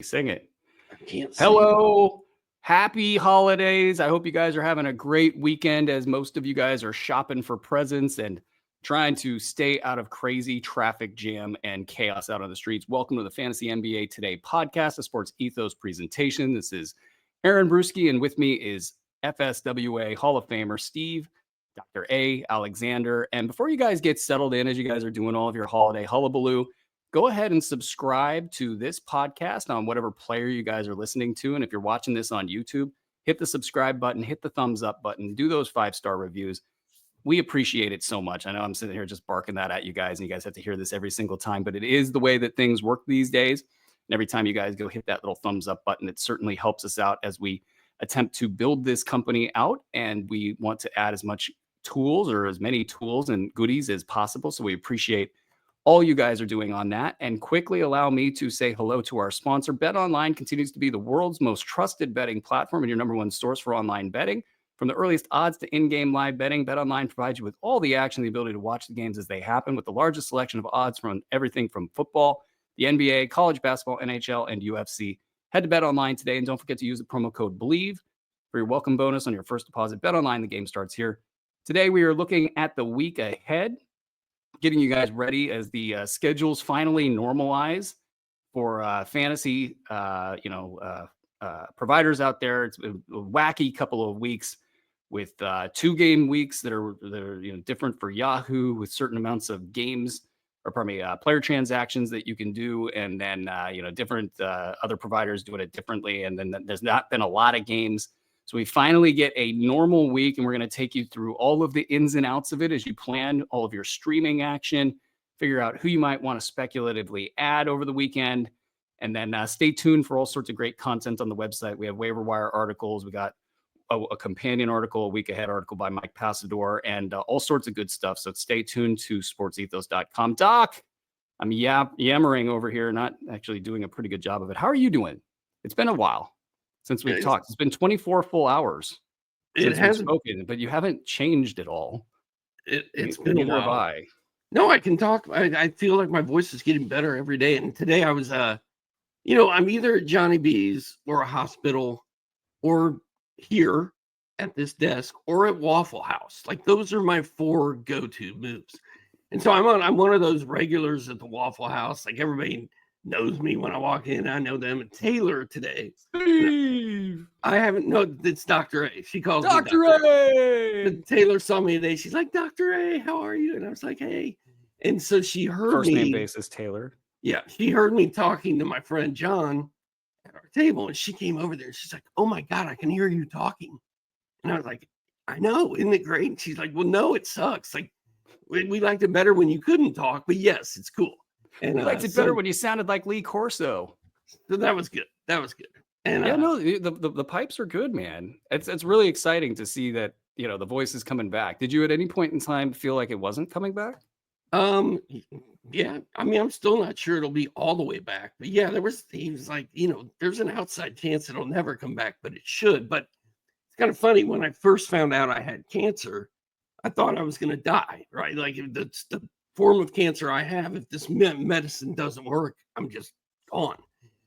Sing it. I can't sing. Hello. Happy holidays. I hope you guys are having a great weekend as most of you guys are shopping for presents and trying to stay out of crazy traffic jam and chaos out on the streets. Welcome to the Fantasy NBA Today podcast, a Sports Ethos presentation. This is Aaron Bruski, and with me is FSWA Hall of Famer Steve, Dr. A. Alexander. And before you guys get settled in as you guys are doing all of your holiday hullabaloo, go ahead and subscribe to this podcast on whatever player you guys are listening to. And if you're watching this on YouTube, hit the subscribe button, hit the thumbs up button, do those 5-star reviews. We appreciate it so much. I know I'm sitting here just barking that at you guys, and you guys have to hear this every single time, but it is the way that things work these days. And every time you guys go hit that little thumbs up button, it certainly helps us out as we attempt to build this company out. And we want to add as much tools or as many tools and goodies as possible. So we appreciate all you guys are doing on that. And quickly allow me to say hello to our sponsor. BetOnline continues to be the world's most trusted betting platform and your number one source for online betting. From the earliest odds to in-game live betting, BetOnline provides you with all the action, the ability to watch the games as they happen with the largest selection of odds from everything from football, the NBA, college basketball, NHL, and UFC. Head to BetOnline today, and don't forget to use the promo code BELIEVE for your welcome bonus on your first deposit. BetOnline, the game starts here. Today, we are looking at the week ahead, getting you guys ready as the schedules finally normalize for fantasy, providers out there. It's a wacky couple of weeks with 2-game weeks that are different for Yahoo with certain amounts of games or player transactions that you can do, and then different other providers doing it differently. And then there's not been a lot of games. So we finally get a normal week, and we're going to take you through all of the ins and outs of it as you plan all of your streaming action, figure out who you might want to speculatively add over the weekend, and then stay tuned for all sorts of great content on the website. We have waiver wire articles. We got a companion article, a week ahead article by Mike Passador, and all sorts of good stuff. So stay tuned to sportsethos.com. Doc, I'm yammering over here, not actually doing a pretty good job of it. How are you doing? It's been a while since we've talked. It's been 24 full hours since we've spoken, but you haven't changed at all. It's been a while. No, I can talk. I feel like my voice is getting better every day. And today I was, I'm either at Johnny B's or a hospital or here at this desk or at Waffle House. Like, those are my 4 go-to moves. And so I'm one of those regulars at the Waffle House. Like, everybody knows me when I walk in. I know them. And Taylor today, Steve, I haven't. No, it's Dr. A. She calls me Dr. A. But Taylor saw me today. She's like, Dr. A, how are you? And I was like, hey. And so she heard first me. Name basis Taylor. Yeah, she heard me talking to my friend John at our table, and she came over there. And she's like, oh my God, I can hear you talking. And I was like, I know, isn't it great? And she's like, well, no, it sucks. Like, we liked it better when you couldn't talk, but yes, it's cool. And we liked it better when you sounded like Lee Corso. So that was good. And the pipes are good, man. It's really exciting to see that, the voice is coming back. Did you at any point in time feel like it wasn't coming back? Yeah. I mean, I'm still not sure it'll be all the way back, but yeah, he was like, there's an outside chance it'll never come back, but it should. But it's kind of funny. When I first found out I had cancer, I thought I was going to die, right? Like, it's the form of cancer I have. If this medicine doesn't work, I'm just gone.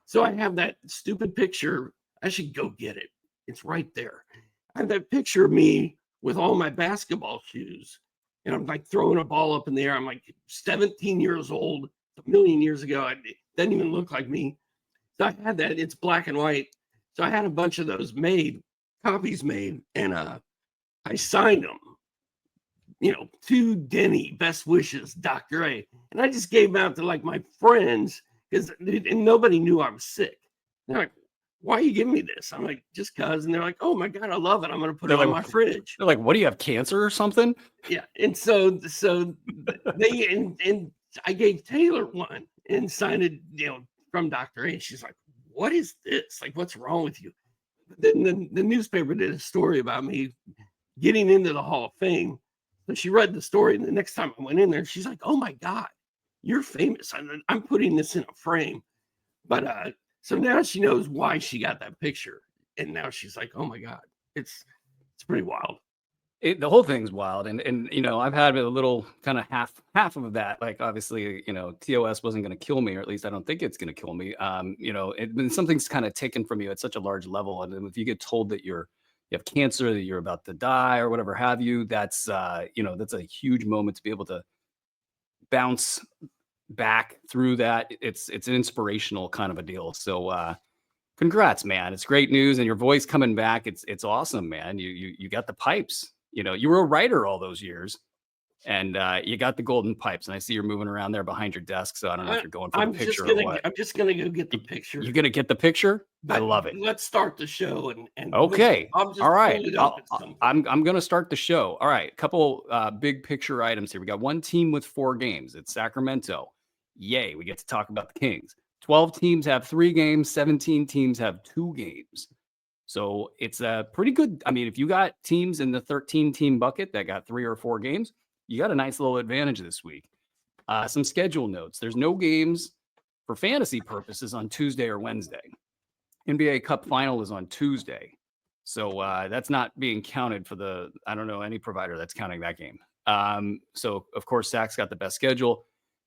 So I have that stupid picture. I should go get it. It's right there. I have that picture of me with all my basketball shoes, and I'm like throwing a ball up in the air. I'm like 17 years old, a million years ago. It doesn't even look like me. So I had that. It's black and white. So I had a bunch of those copies made, and I signed them. To Denny, best wishes, Dr. A. And I just gave them out to like my friends, and nobody knew I was sick. They're like, why are you giving me this? I'm like, just cause. And they're like, oh my God, I love it. I'm going to put it on my fridge. They're like, what, do you have cancer or something? Yeah. And so they, and I gave Taylor one and signed it, from Dr. A. And she's like, what is this? Like, what's wrong with you? Then the newspaper did a story about me getting into the Hall of Fame. So she read the story, and the next time I went in there, she's like, oh my God, you're famous. I'm putting this in a frame. But so now she knows why she got that picture. And now she's like, oh my God, it's pretty wild. The whole thing's wild, and I've had a little kind of half of that. Like obviously, TOS wasn't going to kill me, or at least I don't think it's going to kill me. When something's kind of taken from you at such a large level, and then if you get told that you have cancer, that you're about to die, or whatever have you, that's that's a huge moment to be able to bounce back through that. It's an inspirational kind of a deal. So congrats, man. It's great news, and your voice coming back. It's awesome, man. You got the pipes. You were a writer all those years, and you got the golden pipes. And I see you're moving around there behind your desk. So I don't know if you're going for the picture or what. I'm just gonna go get the picture. You're gonna get the picture? I love it. Let's start the show and okay. All right. I'm gonna start the show. All right. Couple big picture items here. We got one team with 4 games. It's Sacramento. Yay! We get to talk about the Kings. 12 teams have 3 games. 17 teams have 2 games. So it's a pretty good. I mean, if you got teams in the 13-team bucket that got 3 or 4 games, you got a nice little advantage this week. Some schedule notes. There's no games for fantasy purposes on Tuesday or Wednesday. NBA Cup Final is on Tuesday. So that's not being counted for I don't know any provider that's counting that game. So, of course, Sac's got the best schedule.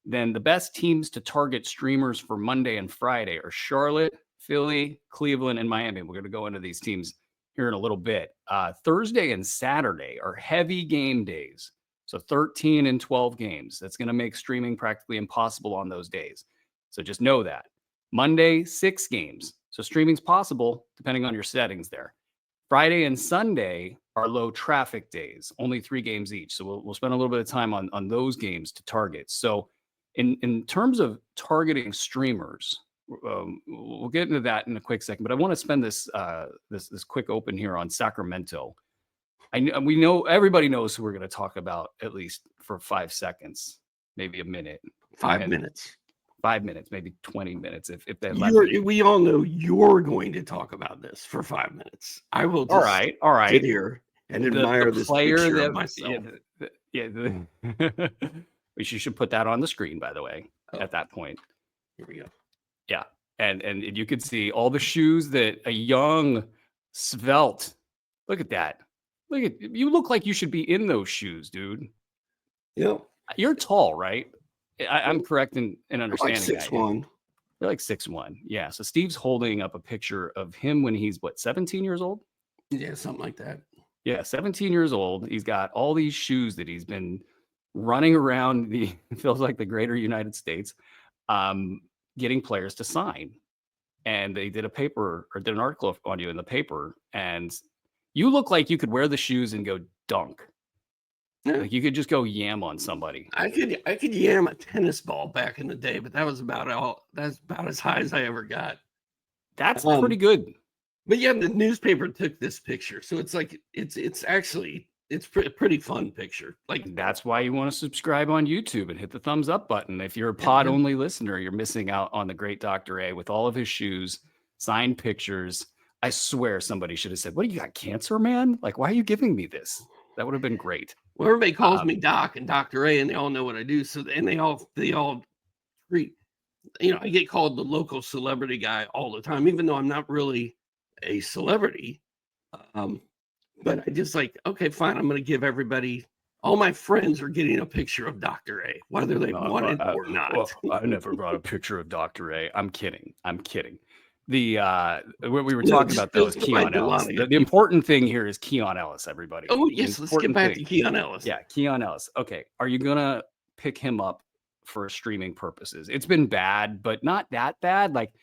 Then the best teams to target streamers for Monday and Friday are Charlotte, Philly, Cleveland, and Miami. We're going to go into these teams here in a little bit. Thursday and Saturday are heavy game days. So 13 and 12 games. That's going to make streaming practically impossible on those days. So just know that. Monday, 6 games. So streaming's possible depending on your settings there. Friday and Sunday are low traffic days, only 3 games each. So we'll spend a little bit of time on those games to target. So in terms of targeting streamers, we'll get into that in a quick second, but I want to spend this quick open here on Sacramento. We know everybody knows who we're going to talk about, at least for 5 seconds, maybe a minute. 5 minutes. 5 minutes, maybe 20 minutes. If they we all know you're going to talk about this for 5 minutes. I will just all right. sit here and admire this picture of myself. You should put that on the screen, by the way, at that point. Here we go. Yeah. And you could see all the shoes that a young, svelte, look at that. You look like you should be in those shoes, dude. Yeah. You're tall, right? I'm correct in understanding like 6'1". You're like 6'1". Yeah. So Steve's holding up a picture of him when he's 17 years old? Yeah, something like that. Yeah, 17 years old. He's got all these shoes that he's been running around feels like the greater United States, getting players to sign. And they did an article on you in the paper, and you look like you could wear the shoes and go dunk. Yeah. Like you could just go yam on somebody. I could yam a tennis ball back in the day, but that was that's about as high as I ever got. That's pretty good. But yeah, the newspaper took this picture, so it's like it's actually pretty fun picture. Like that's why you want to subscribe on YouTube and hit the thumbs up button. If you're a pod only listener, you're missing out on the great Dr. A with all of his shoes, signed pictures. I swear somebody should have said, "What do you got, cancer, man? Like, why are you giving me this?" That would have been great. Well, everybody calls me Doc and Dr. A, and they all know what I do. So, and they all treat, I get called the local celebrity guy all the time, even though I'm not really a celebrity. But I just okay, fine. I'm going to give everybody, all my friends are getting a picture of Dr. A, whether they want it or not. Well, I never brought a picture of Dr. A. I'm kidding. What we were talking about though is Keon Ellis. The important thing here is Keon Ellis, everybody. Oh yes, let's get back to Keon Ellis. Yeah, Keon Ellis. Okay, are you gonna pick him up for streaming purposes? It's been bad, but not that bad. Like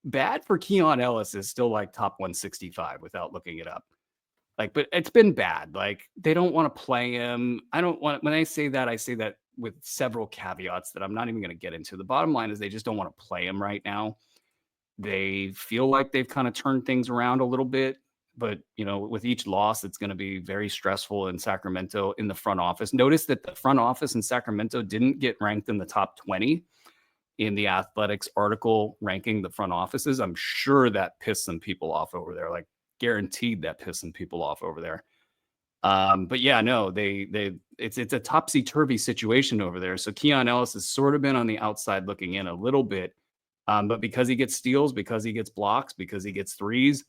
bad for Keon Ellis is still like top 165 without looking it up. Like, but it's been bad. Like they don't want to play him. When I say that with several caveats that I'm not even going to get into. The bottom line is they just don't want to play him right now. They feel like they've kind of turned things around a little bit, but with each loss, it's going to be very stressful in Sacramento in the front office. Notice that the front office in Sacramento didn't get ranked in the top 20 in the Athletics article ranking the front offices. I'm sure that pissed some people off over there. Like guaranteed that pissed some people off over there. But yeah, no, it's a topsy-turvy situation over there. So Keon Ellis has sort of been on the outside looking in a little bit. But because he gets steals, because he gets blocks, because he gets threes,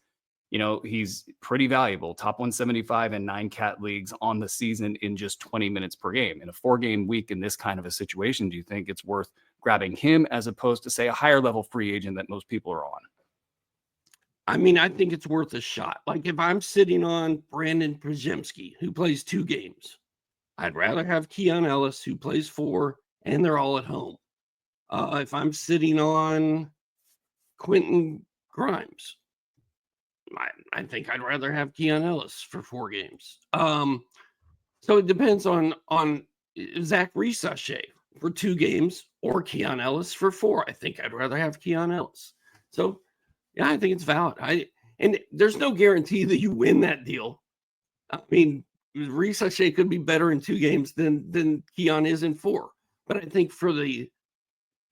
he's pretty valuable, top 175 in 9 cat leagues on the season in just 20 minutes per game. In a 4-game week in this kind of a situation, do you think it's worth grabbing him as opposed to, say, a higher level free agent that most people are on? I mean, I think it's worth a shot. Like if I'm sitting on Brandon Przemski, who plays 2 games, I'd rather have Keon Ellis, who plays 4, and they're all at home. If I'm sitting on Quentin Grimes, I think I'd rather have Keon Ellis for 4 games. So it depends on Zach Risachet for 2 games or Keon Ellis for 4. I think I'd rather have Keon Ellis. So yeah, I think it's valid. And there's no guarantee that you win that deal. I mean, Risachet could be better in 2 games than Keon is in 4. But I think for the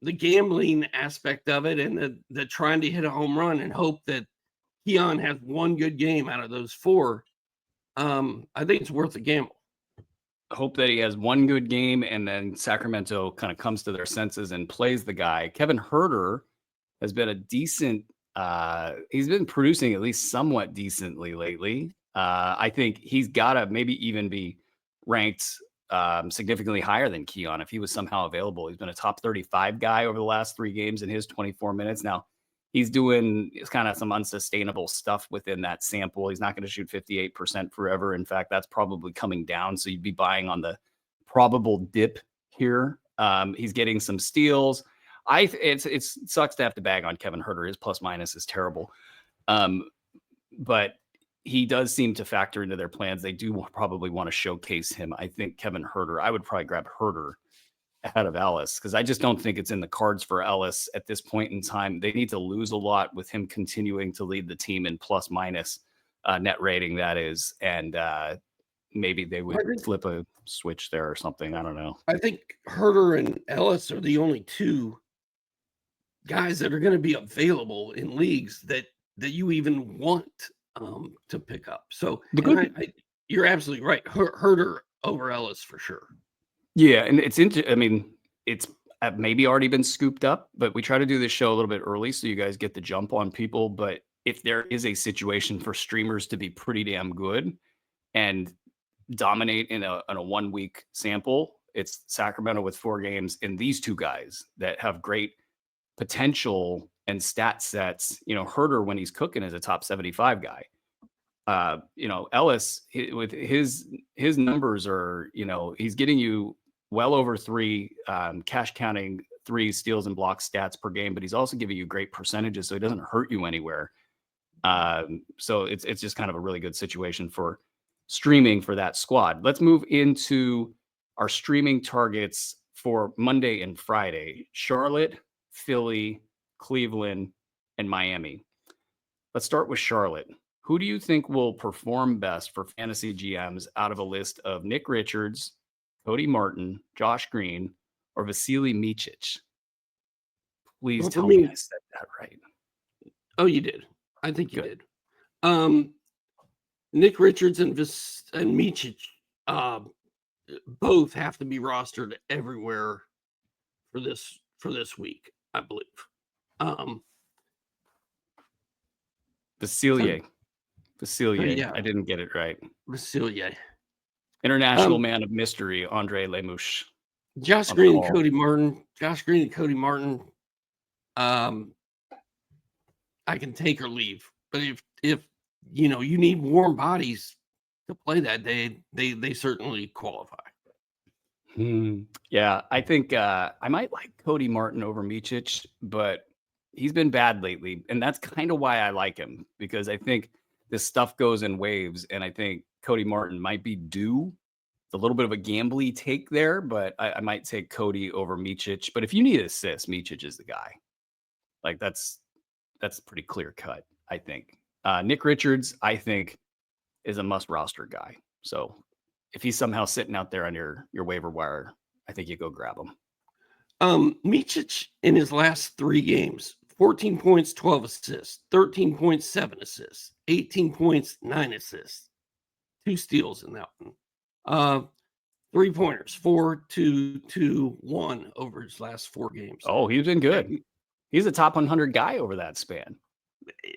gambling aspect of it and the trying to hit a home run and hope that Keon has 1 good game out of those 4, I think it's worth a gamble. I hope that he has 1 good game and then Sacramento kind of comes to their senses and plays the guy. Kevin Huerter has been a decent he's been producing at least somewhat decently lately. I think he's got to maybe even be ranked significantly higher than Keon if he was somehow available. He's been a top 35 guy over the last 3 games in his 24 minutes. Now, he's doing kind of some unsustainable stuff within that sample. He's not going to shoot 58% forever. In fact, that's probably coming down. So you'd be buying on the probable dip here. He's getting some steals. It sucks to have to bag on Kevin Huerter. His plus minus is terrible. But he does seem to factor into their plans. They do probably want to showcase him. I think Kevin Huerter, I would probably grab Huerter ahead of Ellis because I just don't think it's in the cards for Ellis at this point in time. They need to lose a lot with him continuing to lead the team in plus minus net rating, that is. And maybe they would flip a switch there or something. I don't know. I think Huerter and Ellis are the only 2 guys that are going to be available in leagues that you even want to pick up. So you're absolutely right. Huerter over Ellis for sure. Yeah, and it's maybe already been scooped up, but we try to do this show a little bit early so you guys get the jump on people. But if there is a situation for streamers to be pretty damn good and dominate in a 1-week sample, it's Sacramento with 4 games and these 2 guys that have great potential and stat sets. Huerter, when he's cooking, is a top 75 guy. Ellis with his numbers are, he's getting you well over 3 cash counting 3 steals and block stats per game, but he's also giving you great percentages, so he doesn't hurt you anywhere. So it's just kind of a really good situation for streaming for that squad. Let's move into our streaming targets for Monday and Friday: Charlotte, Philly, Cleveland, and Miami. Let's start with Charlotte. Who do you think will perform best for fantasy GMs out of a list of Nick Richards, Cody Martin, Josh Green, or Vasily Micic? Please tell me I said that right. Oh, you did. I think you did. Nick Richards and Micic both have to be rostered everywhere for this week, I believe. Vasily. Yeah. I didn't get it right. Vasily. International man of mystery, Andre Lemush. Josh Green and Cody Martin. I can take or leave, but if you need warm bodies to play that day, they certainly qualify. Yeah, I think I might like Cody Martin over Micic, but he's been bad lately, and that's kind of why I like him, because I think this stuff goes in waves, and I think Cody Martin might be due. It's a little bit of a gambly take there, but I might take Cody over Micic. But if you need assists, Micic is the guy. Like that's pretty clear cut, I think. Nick Richards, I think, is a must roster guy. So if he's somehow sitting out there on your waiver wire, I think you go grab him. Micic in his last 3 games, 14 points, 12 assists, 13.7 assists, 18 points, 9 assists, 2 steals in that one. 3-pointers, 4, 2, 2, 1 over his last 4 games. Oh, he's been good. He's a top 100 guy over that span.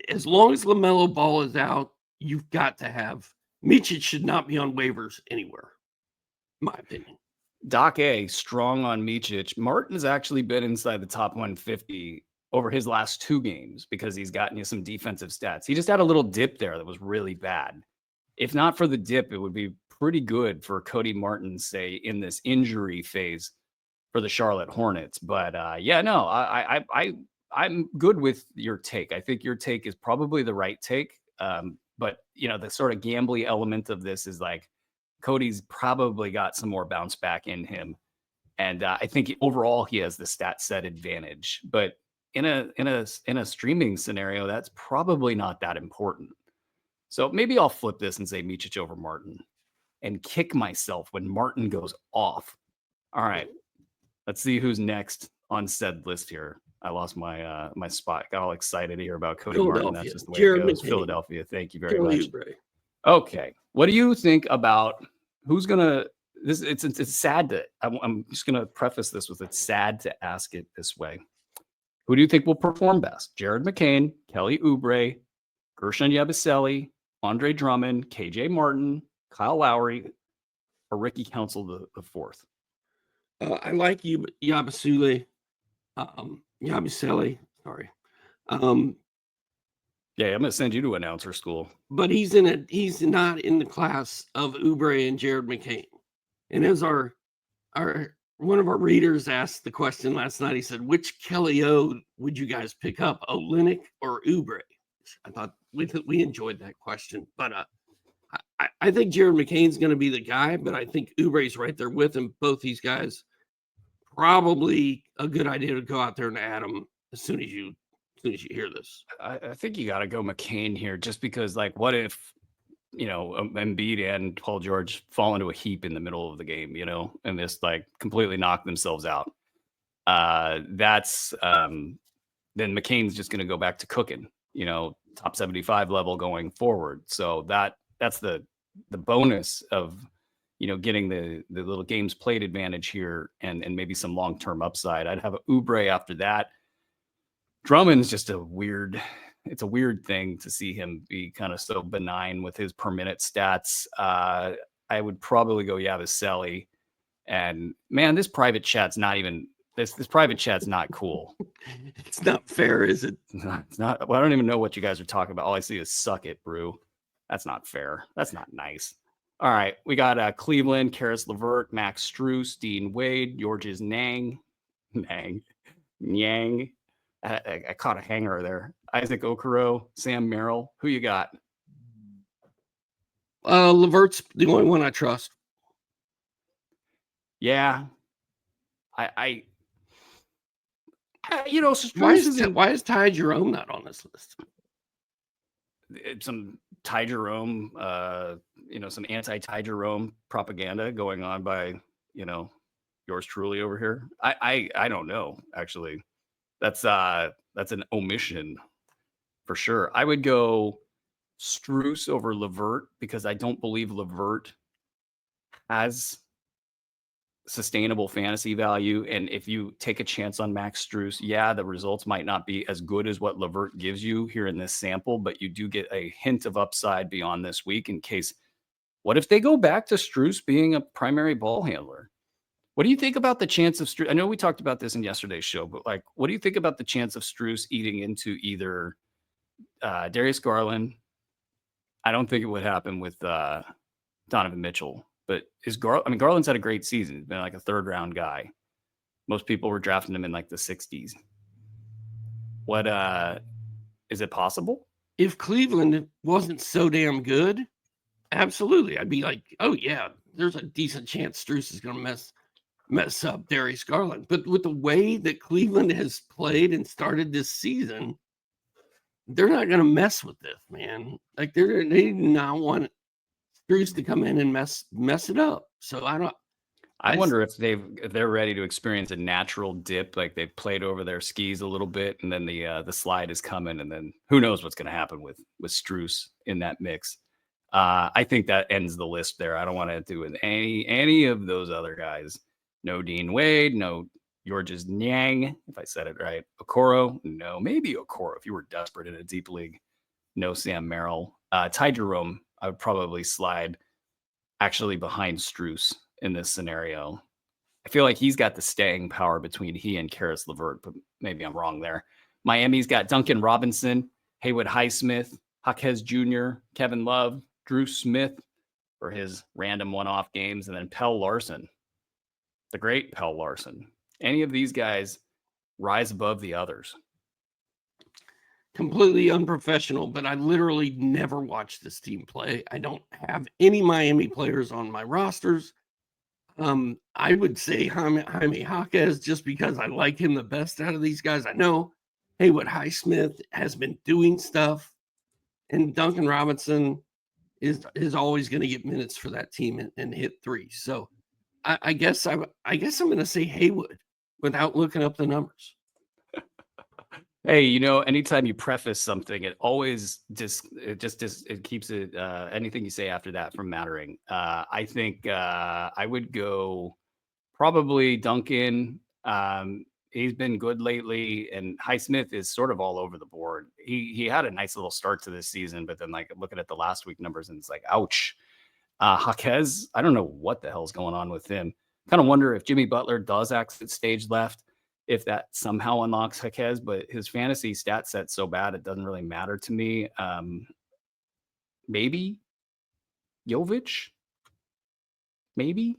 as long as LaMelo Ball is out, you've got to have Micic should not be on waivers anywhere, in my opinion. Doc A, strong on Micic. Martin has actually been inside the top 150 over his last 2 games because he's gotten you some defensive stats. He just had a little dip there that was really bad. If not for the dip, it would be pretty good for Cody Martin, say, in this injury phase for the Charlotte Hornets. But yeah, no, I'm good with your take. I think your take is probably the right take. But the sort of gambly element of this is like Cody's probably got some more bounce back in him, and I think overall he has the stat set advantage. But in a streaming scenario, that's probably not that important. So maybe I'll flip this and say Micic over Martin, and kick myself when Martin goes off. All right, let's see who's next on said list here. I lost my my spot. Got all excited here about Cody Martin. That's just the way it goes. Philadelphia. Thank you very much. Okay, what do you think about who's gonna? This it's sad to. I'm just gonna preface this with it's sad to ask it this way. Who do you think will perform best? Jared McCain, Kelly Oubre, Gershon Yabusele, Andre Drummond, KJ Martin, Kyle Lowry, or Ricky Council the fourth? I like you, Yabusele. Yabusele. Sorry. Yeah, I'm gonna send you to announcer school. But he's not in the class of Oubre and Jared McCain. And as our one of our readers asked the question last night, he said, which Kelly O would you guys pick up, Olynyk or Oubre? I thought we enjoyed that question. But I think Jared McCain's going to be the guy, but I think Oubre's right there with him. Both these guys, probably a good idea to go out there and add them as soon as you hear this. I think you got to go McCain here, just because, like, what if Embiid and Paul George fall into a heap in the middle of the game, and just like completely knock themselves out? That's then McCain's just going to go back to cooking, top 75 level going forward. So that's the bonus of getting the little games played advantage here, and maybe some long-term upside. I'd have a Oubre after that. Drummond's just it's a weird thing to see him be kind of so benign with his per minute stats. I would probably go Yabusele. And man, this private chat's not even this private chat's not cool. It's not fair, is it? It's not. Well, I don't even know what you guys are talking about. All I see is suck it, brew. That's not fair. That's not nice. All right, we got Cleveland, Karis LeVert, Max Strus, Dean Wade, Georges Niang. I caught a hanger there. Isaac Okoro, Sam Merrill. Who you got? LeVert's the only one I trust. Yeah. I why is Ty Jerome not on this list? Some Ty Jerome, some anti-Ty Jerome propaganda going on by, yours truly over here. I don't know, actually. That's an omission for sure. I would go Strus over LeVert because I don't believe LeVert has sustainable fantasy value. And if you take a chance on Max Strus, yeah, the results might not be as good as what LeVert gives you here in this sample, but you do get a hint of upside beyond this week in case, what if they go back to Strus being a primary ball handler? What do you think about the chance of Strus? I know we talked about this in yesterday's show, but like, what do you think about the chance of Strus eating into either Darius Garland? I don't think it would happen with Donovan Mitchell, but Garland's had a great season. He's been like a 3rd round guy. Most people were drafting him in like the 60s. What is it possible? If Cleveland wasn't so damn good, absolutely. I'd be like, oh yeah, there's a decent chance Strus is going to mess up Darius Garland. But with the way that Cleveland has played and started this season, they're not going to mess with this, man. Like they do not want Strus to come in and mess it up. So I wonder if they're ready to experience a natural dip, like they've played over their skis a little bit, and then the slide is coming, and then who knows what's going to happen with Strus in that mix. I think that ends the list there. I don't want to do with any of those other guys. No Dean Wade, no George's Nyang, if I said it right. Okoro, no. Maybe Okoro if you were desperate in a deep league. No Sam Merrill. Ty Jerome, I would probably slide actually behind Struce in this scenario. I feel like he's got the staying power between he and Karis LeVert, but maybe I'm wrong there. Miami's got Duncan Robinson, Haywood Highsmith, Jaquez Jr., Kevin Love, Drew Smith for his random one-off games, and then Pell Larson, the great Pell Larson. Any of these guys rise above the others? Completely unprofessional, but I literally never watched this team play. I don't have any Miami players on my rosters. I would say Jaime Jaquez just because I like him the best out of these guys. I know Haywood Highsmith has been doing stuff, and Duncan Robinson is always going to get minutes for that team and hit three. So I guess I'm going to say Haywood without looking up the numbers. Hey, anytime you preface something, it always it keeps it anything you say after that from mattering. I think I would go probably Duncan. He's been good lately, and Highsmith is sort of all over the board. He had a nice little start to this season, but then like looking at the last week numbers, and it's like, ouch. Jaquez, I don't know what the hell's going on with him. Kind of wonder if Jimmy Butler does exit stage left, if that somehow unlocks Jaquez, but his fantasy stat set's so bad it doesn't really matter to me. Maybe Jovic? Maybe.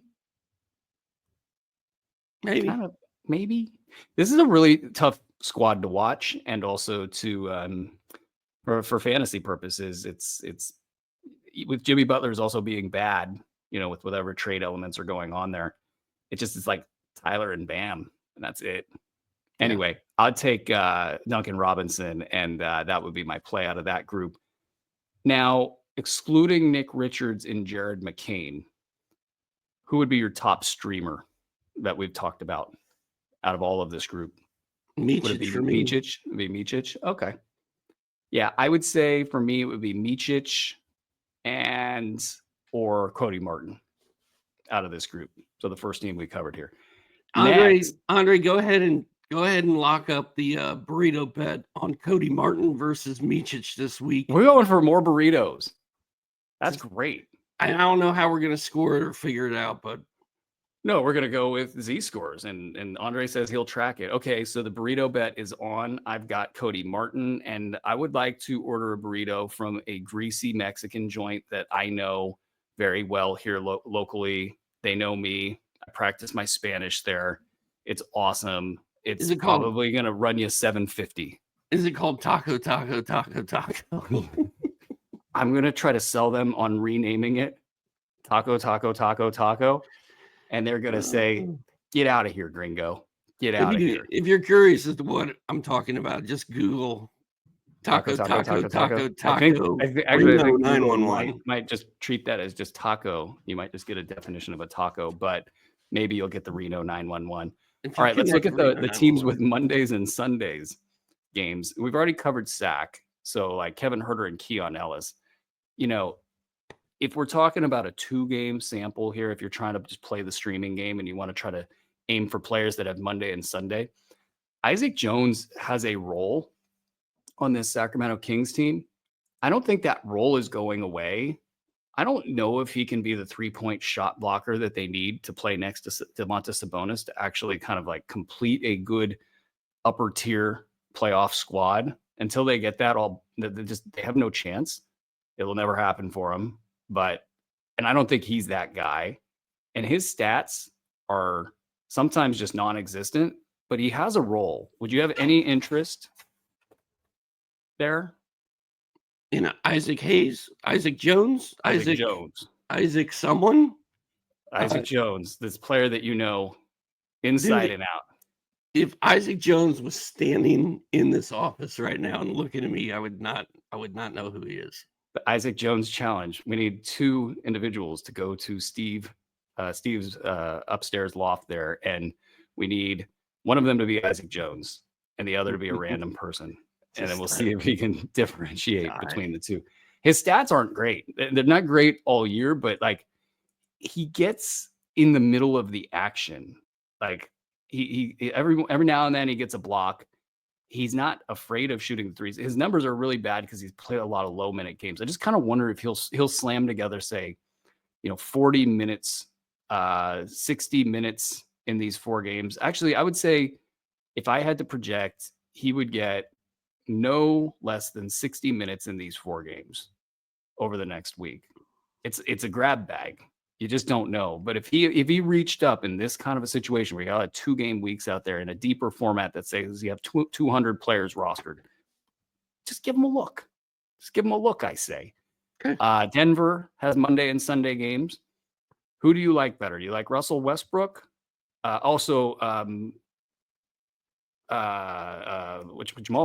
Maybe. This is a really tough squad to watch, and also to for fantasy purposes. It's with Jimmy Butler's also being bad, with whatever trade elements are going on there. It just is like Tyler and Bam, and that's it. Anyway, yeah. I'd take Duncan Robinson, and that would be my play out of that group. Now, excluding Nick Richards and Jared McCain, who would be your top streamer that we've talked about out of all of this group? Micic, would it be for me. Micic? Would it be Micic? Okay. Yeah, I would say for me it would be Micic or Cody Martin out of this group. So the first team we covered here. Andre, go ahead and lock up the burrito bet on Cody Martin versus Micic this week. We're going for more burritos. That's great. I don't know how we're going to score it or figure it out, but no, we're going to go with Z scores, and Andre says he'll track it. Okay, so the burrito bet is on. I've got Cody Martin, and I would like to order a burrito from a greasy Mexican joint that I know very well here locally. They know me. I practice my Spanish there. It's awesome. It's probably going to run you $7.50. Is it called Taco? I'm going to try to sell them on renaming it Taco. And they're going to say, get out of here, gringo. Get out of here. If you're curious as to what I'm talking about, just Google Taco. I think 911. Might just treat that as just taco. You might just get a definition of a taco, but maybe you'll get the Reno 911. All right, let's look at the teams with Mondays and Sundays games. We've already covered SAC. So like Kevin Herter and Keon Ellis, if we're talking about a 2-game sample here, if you're trying to just play the streaming game and you want to try to aim for players that have Monday and Sunday, Isaac Jones has a role on this Sacramento Kings team. I don't think that role is going away. I don't know if he can be the 3-point shot blocker that they need to play next to Domantas Sabonis to actually kind of like complete a good upper tier playoff squad. Until they get that, they have no chance. It will never happen for them. And I don't think he's that guy. And his stats are sometimes just non-existent, but he has a role. Would you have any interest there? In Isaac Jones, Isaac someone? Isaac Jones, this player that inside and out. If Isaac Jones was standing in this office right now and looking at me, I would not know who he is. The Isaac Jones challenge. We need 2 individuals to go to Steve's upstairs loft there, and we need one of them to be Isaac Jones and the other to be a random person. And then we'll see if he can differentiate between the two. His stats aren't great. They're not great all year, but like he gets in the middle of the action. Like he every now and then he gets a block. He's not afraid of shooting the threes. His numbers are really bad because he's played a lot of low minute games. I just kind of wonder if he'll slam together, say, 40 minutes, 60 minutes in these 4 games. Actually, I would say if I had to project, he would get no less than 60 minutes in these 4 games over the next week. It's a grab bag. You just don't know. But if he reached up in this kind of a situation where you got 2-game weeks out there in a deeper format that says you have 200 players rostered, just give him a look. Just give him a look, I say. Okay. Denver has Monday and Sunday games. Who do you like better? Do you like Russell Westbrook? Jamal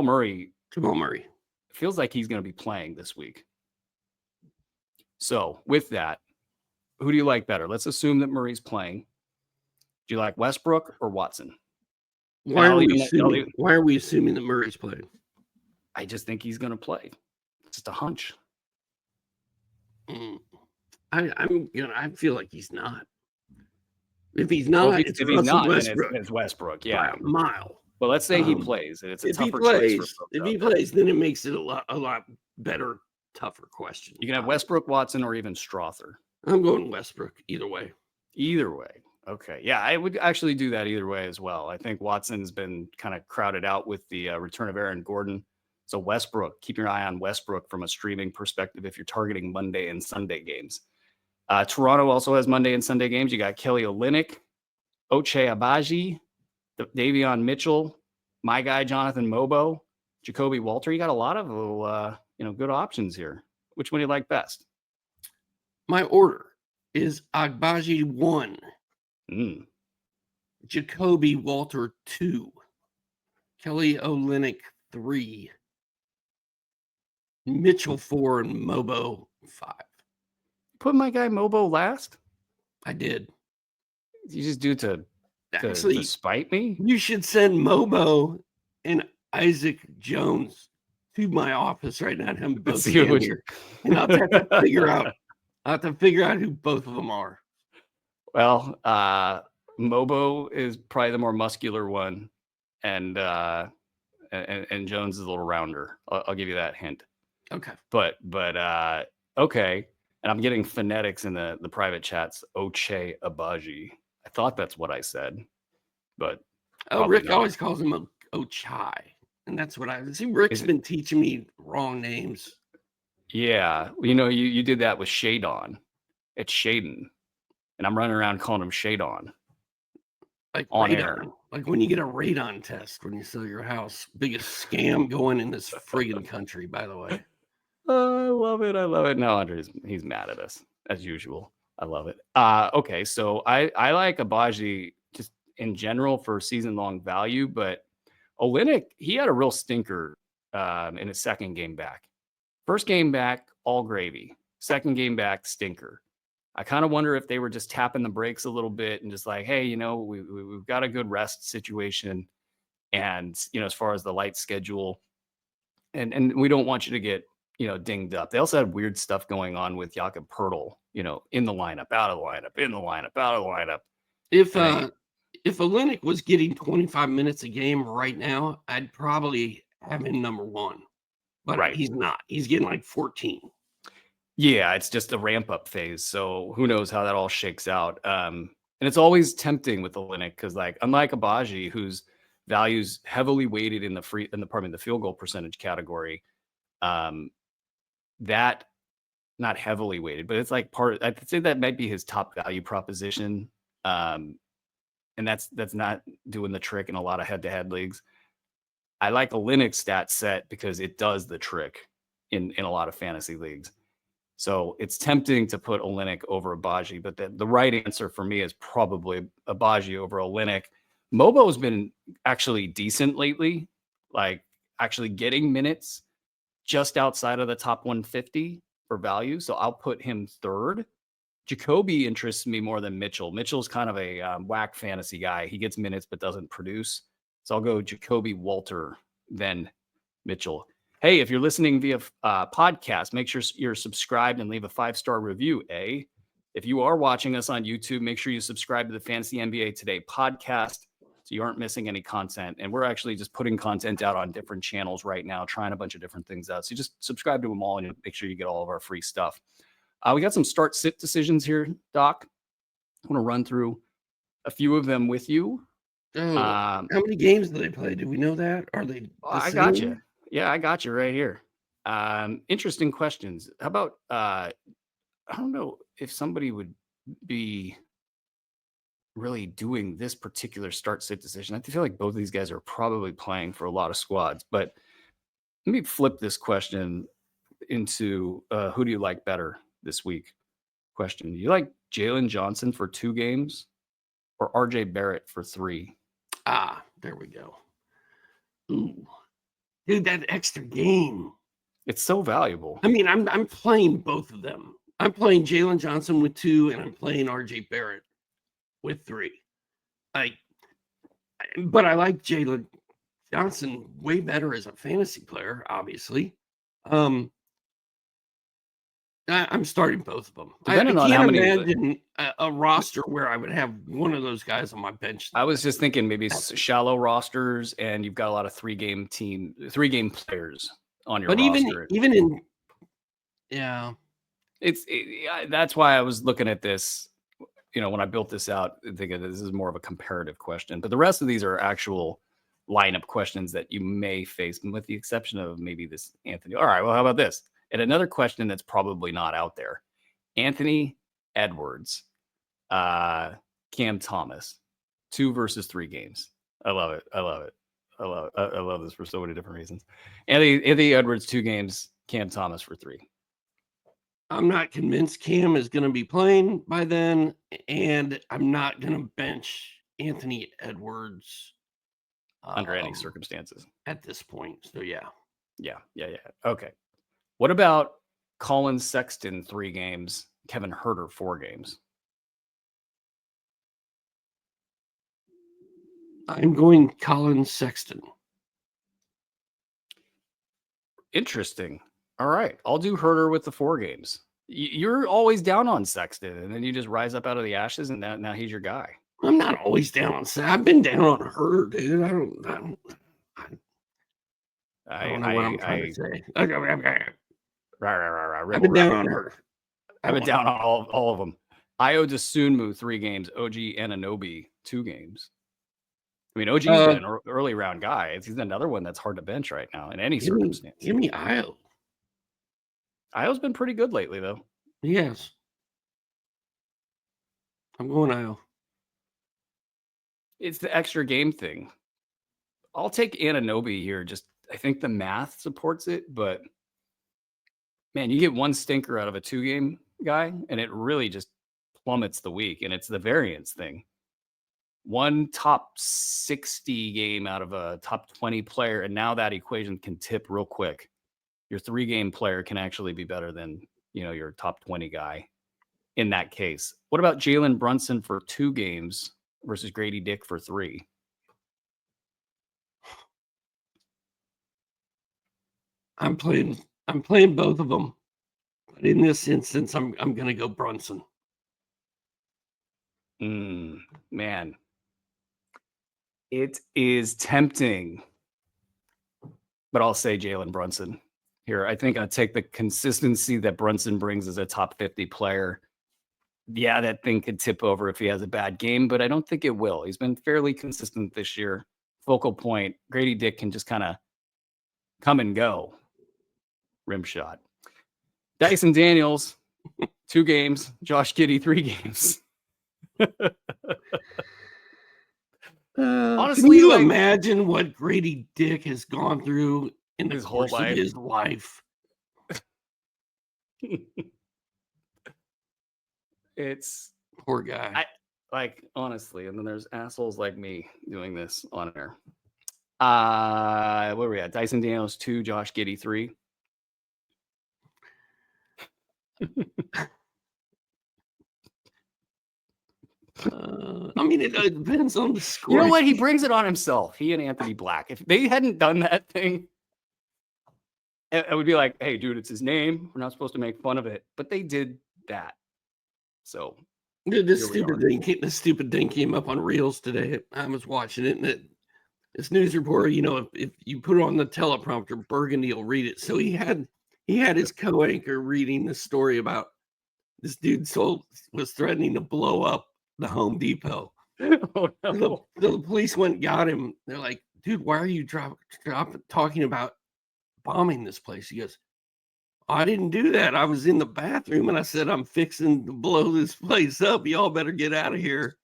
Murray. Jamal Murray feels like he's going to be playing this week. So with that, who do you like better? Let's assume that Murray's playing. Do you like Westbrook or Watson? Why are we assuming that Murray's playing? I just think he's going to play. It's just a hunch. I feel like he's not. If he's not, well, if he's not, Westbrook. Then it's Westbrook. Yeah, by a mile. But let's say he plays, and it's a tougher choice. If he plays, then it makes it a lot better, tougher question. You can have Westbrook, Watson, or even Strother. I'm going Westbrook either way. Either way. Okay. Yeah, I would actually do that either way as well. I think Watson's been kind of crowded out with the return of Aaron Gordon. So Westbrook, keep your eye on Westbrook from a streaming perspective if you're targeting Monday and Sunday games. Toronto also has Monday and Sunday games. You got Kelly Olynyk, Ochai Agbaji, Davion Mitchell, my guy Jonathan Mobo, Jacoby Walter. You got a lot of good options here. Which one do you like best? My order is Agbaji 1, Jacoby Walter 2, Kelly Olynyk 3, Mitchell 4, and Mobo 5. Put my guy Mobo last? I did. You just do to spite me? You should send Mobo and Isaac Jones to my office right now and have them both here. And I'll have to figure out who both of them are. Well, Mobo is probably the more muscular one, and Jones is a little rounder. I'll give you that hint. Okay. But okay. And I'm getting phonetics in the private chats. Ochai Agbaji. I thought that's what I said, but Rick always calls him Ochai, and that's what I see. Rick's been teaching me wrong names. Yeah, you did that with Shadon. It's Shaden, and I'm running around calling him Shadon. Like on radon. Air. Like when you get a radon test when you sell your house. Biggest scam going in this friggin' country, by the way. I love it. No, Andre, he's mad at us as usual. I love it. Okay, so I like Agbaji just in general for season-long value, but Olynyk, he had a real stinker in his second game back. First game back, all gravy. Second game back, stinker. I kind of wonder if they were just tapping the brakes a little bit and just like, hey, we've got a good rest situation, and as far as the light schedule, and we don't want you to get dinged up. They also had weird stuff going on with Jakob Poeltl, in the lineup, out of the lineup, in the lineup, out of the lineup. If Olynyk was getting 25 minutes a game right now, I'd probably have him number 1. But he's not. He's getting like 14. Yeah, it's just a ramp up phase. So who knows how that all shakes out. And it's always tempting with Olynyk because unlike Agbaji, whose value's heavily weighted in the field goal percentage category, that not heavily weighted, but it's I'd say that might be his top value proposition. And that's not doing the trick in a lot of head-to-head leagues. I like Olynyk's stat set because it does the trick in a lot of fantasy leagues. So it's tempting to put Olynyk over Agbaji, but the right answer for me is probably Agbaji over Olynyk. Mobo's been actually decent lately, actually getting minutes just outside of the top 150 for value. So I'll put him third. Jacoby interests me more than Mitchell. Mitchell's kind of a whack fantasy guy. He gets minutes but doesn't produce. So I'll go Jacoby Walter, then Mitchell. Hey, if you're listening via podcast, make sure you're subscribed and leave a 5-star review, If you are watching us on YouTube, make sure you subscribe to the Fantasy NBA Today podcast. so you aren't missing any content. And we're actually just putting content out on different channels right now, trying a bunch of different things out. So you just subscribe to them all and make sure you get all of our free stuff. We got some start sit decisions here, Doc. I want to run through a few of them with you. Oh, how many games do they play? Do we know that? Are they? I got you. Yeah, I got you right here. Interesting questions. How about I don't know if somebody would be really doing this particular start sit decision. I feel like both of these guys are probably playing for a lot of squads, but let me flip this question into who do you like better this week? Question. Do you like Jalen Johnson for 2 games or RJ Barrett for 3? There we go. Ooh. Dude, that extra game. It's so valuable. I mean, I'm playing both of them. I'm playing Jalen Johnson with 2, and I'm playing RJ Barrett with 3. But I like Jalen Johnson way better as a fantasy player, obviously. I'm starting both of them. I Depending on how can't many imagine a roster where I would have one of those guys on my bench. I was just thinking maybe shallow rosters, and you've got a lot of 3-game players on your But roster. even in yeah, that's why I was looking at this. When I built this out, thinking this is more of a comparative question. But the rest of these are actual lineup questions that you may face, with the exception of maybe this Anthony. All right, well, how about this? And another question that's probably not out there: Anthony Edwards, Cam Thomas, 2 versus 3 games. I love it. I love this for so many different reasons. Anthony Edwards 2 games, Cam Thomas for 3. I'm not convinced Cam is going to be playing by then, and I'm not going to bench Anthony Edwards under any circumstances at this point. So yeah. Okay. What about Colin Sexton 3 games, Kevin Huerter 4 games? I'm going Colin Sexton. Interesting. All right. I'll do Huerter with the 4 games. You're always down on Sexton, and then you just rise up out of the ashes, and now he's your guy. I'm not always down on Sexton. I've been down on Huerter, dude. I don't know what I'm trying to say. I've been down on Huerter. I've been down on all of them. Ayo Dosunmu 3 games, OG Anunoby 2 games. I mean, OG's been an early round guy. He's another one that's hard to bench right now in any circumstance. Give me Ayo. Ayo's been pretty good lately, though. Yes. I'm going Ayo. It's the extra game thing. I'll take Anunoby here. I think the math supports it, but man, you get one stinker out of a 2-game guy, and it really just plummets the week. And it's the variance thing. One top 60 game out of a top 20 player, and now that equation can tip real quick. Your 3-game player can actually be better than your top 20 guy in that case. What about Jalen Brunson for 2 games versus Grady Dick for 3? I'm playing both of them, but in this instance, I'm going to go Brunson. Man, it is tempting, but I'll say Jalen Brunson here. I think I'll take the consistency that Brunson brings as a top 50 player. Yeah, that thing could tip over if he has a bad game, but I don't think it will. He's been fairly consistent this year. Focal point. Grady Dick can just kind of come and go. Rim shot. Dyson Daniels, 2 games. Josh Giddey, 3 games. Honestly, can you imagine what Grady Dick has gone through in his whole life? Of his life? It's poor guy. Honestly, and then there's assholes like me doing this on air. Where were we at? Dyson Daniels 2, Josh Giddey 3. I mean, it depends on the score. You know what? He brings it on himself. He and Anthony Black. If they hadn't done that thing, it would be like, hey, dude, it's his name. We're not supposed to make fun of it. But they did that. So This Here we are. stupid thing came up on Reels today. I was watching it, and this news reporter, if you put it on the teleprompter, Burgundy will read it. So he had his co-anchor reading the story about this dude was threatening to blow up the Home Depot. Oh, no. The police went and got him. They're like, dude, why are you talking about bombing this place? He goes, I didn't do that. I was in the bathroom and I said, I'm fixing to blow this place up. Y'all better get out of here.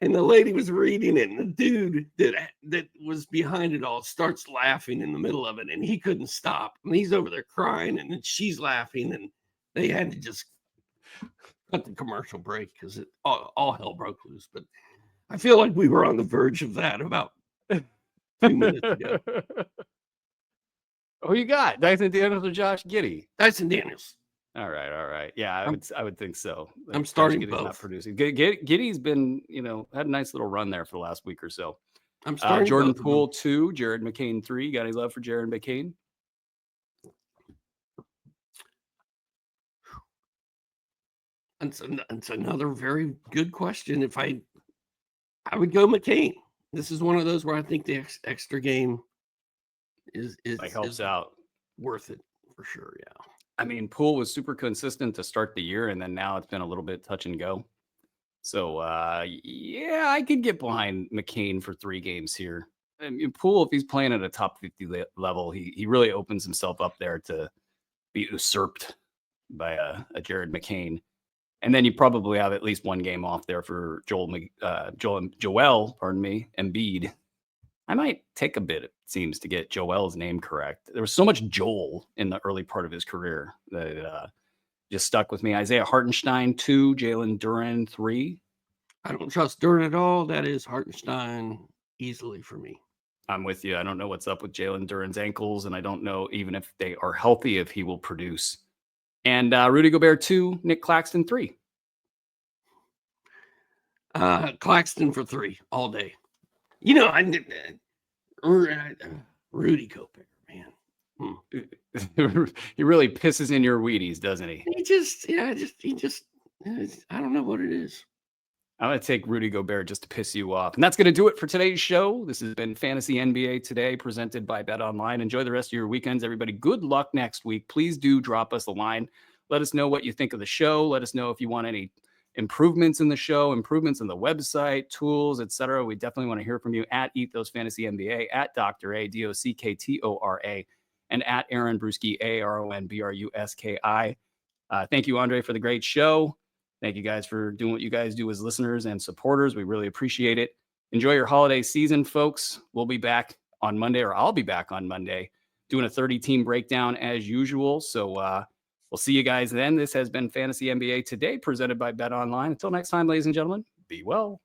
And the lady was reading it, and the dude that was behind it all starts laughing in the middle of it, and he couldn't stop. And he's over there crying, and then she's laughing, and they had to just cut the commercial break because all hell broke loose. But I feel like we were on the verge of that about 2 minutes ago. Who you got? Dyson Daniels or Josh Giddey? Dyson Daniels. All right. Yeah, I would think so. I'm starting Giddey's both. not producing. Giddey's been, had a nice little run there for the last week or so. I'm starting Jordan Poole 2, Jared McCain 3. Got any love for Jared McCain? It's another very good question. If I would go McCain. This is one of those where I think the extra game is helps out. Worth it for sure. Yeah. I mean, Poole was super consistent to start the year, and then now it's been a little bit touch and go. So, yeah, I could get behind McCain for 3 games here. I mean, Poole, if he's playing at a top 50 level, he really opens himself up there to be usurped by a Jared McCain. And then you probably have at least 1 game off there for Joel, Embiid. I might take a bit, it seems, to get Joel's name correct. There was so much Joel in the early part of his career that it just stuck with me. Isaiah Hartenstein 2, Jalen Duren 3. I don't trust Duren at all. That is Hartenstein easily for me. I'm with you. I don't know what's up with Jalen Duren's ankles, and I don't know even if they are healthy if he will produce. And Rudy Gobert 2, Nick Claxton 3. Claxton for 3 all day. Rudy Gobert, man. He really pisses in your Wheaties, doesn't he? He just, I don't know what it is. I'm going to take Rudy Gobert just to piss you off. And that's going to do it for today's show. This has been Fantasy NBA Today, presented by BetOnline. Enjoy the rest of your weekends, everybody. Good luck next week. Please do drop us a line. Let us know what you think of the show. Let us know if you want any improvements in the show, improvements in the website, tools, etc. We definitely want to hear from you at Eat Those Fantasy NBA, at Dr. A, DOCKTORA, and at Aaron Bruski, AARONBRUSKI. Thank you, Andre, for the great show. Thank you guys for doing what you guys do as listeners and supporters. We really appreciate it. Enjoy your holiday season, folks. We'll be back on Monday, or I'll be back on Monday, doing a 30-team breakdown as usual. So we'll see you guys then. This has been Fantasy NBA Today, presented by BetOnline. Until next time, ladies and gentlemen, be well.